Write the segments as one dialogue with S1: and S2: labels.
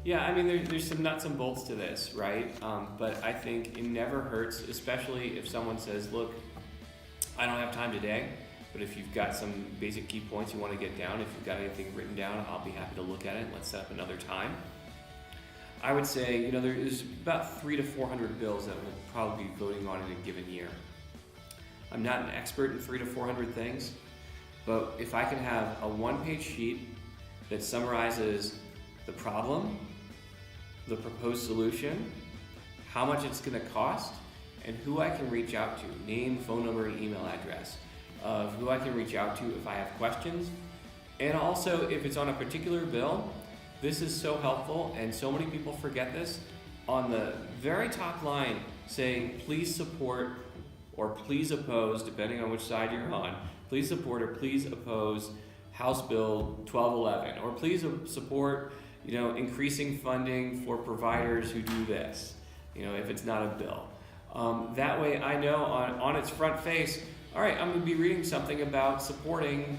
S1: Yeah, I mean, there's some nuts and bolts to this, right? But I think it never hurts, especially if someone says, look, I don't have time today, but if you've got some basic key points you want to get down, if you've got anything written down, I'll be happy to look at it. Let's set up another time. I would say, you know, there's about 300 to 400 bills that we'll probably be voting on in a given year. I'm not an expert in 300 to 400 things, but if I can have a one-page sheet that summarizes the problem, the proposed solution, how much it's going to cost, and who I can reach out to, name, phone number, and email address of who I can reach out to if I have questions. And also, if it's on a particular bill, this is so helpful, and so many people forget this. On the very top line, saying please support or please oppose, depending on which side you're on, please support or please oppose House Bill 1211, or please support, you know, increasing funding for providers who do this, you know, if it's not a bill. That way I know on its front face, all right, I'm going to be reading something about supporting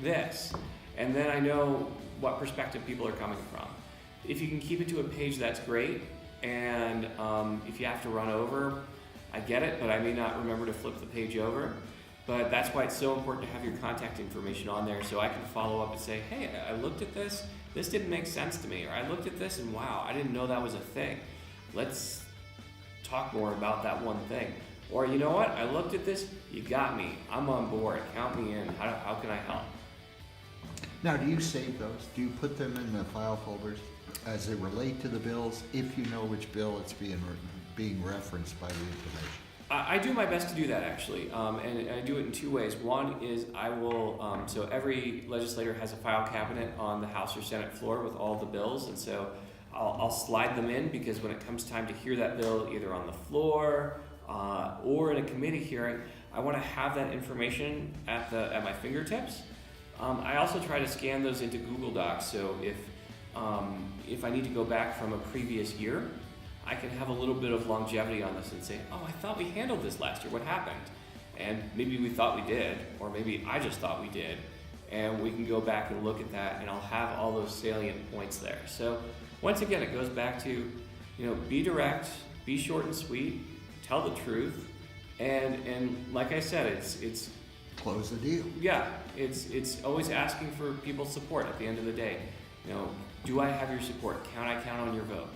S1: this, and then I know what perspective people are coming from. If you can keep it to a page, that's great, and if you have to run over, I get it, but I may not remember to flip the page over. But that's why it's so important to have your contact information on there, so I can follow up and say, hey, I looked at this didn't make sense to me, or I looked at this and wow, I didn't know that was a thing. Let's talk more about that one thing. Or you know what, I looked at this, you got me, I'm on board, count me in, how can I help?
S2: Now, do you save those? Do you put them in the file folders as they relate to the bills, if you know which bill it's being referenced by the information?
S1: I do my best to do that, actually, and I do it in two ways. One is I will, so every legislator has a file cabinet on the House or Senate floor with all the bills, and so I'll slide them in, because when it comes time to hear that bill, either on the floor or in a committee hearing, I want to have that information at my fingertips. I also try to scan those into Google Docs, so if I need to go back from a previous year, I can have a little bit of longevity on this and say, oh, I thought we handled this last year, what happened? And maybe we thought we did, or maybe I just thought we did, and we can go back and look at that, and I'll have all those salient points there. So once again, it goes back to, you know, be direct, be short and sweet, tell the truth, and like I said, it's
S2: close the deal.
S1: Yeah, it's always asking for people's support at the end of the day. You know, do I have your support? Can I count on your vote?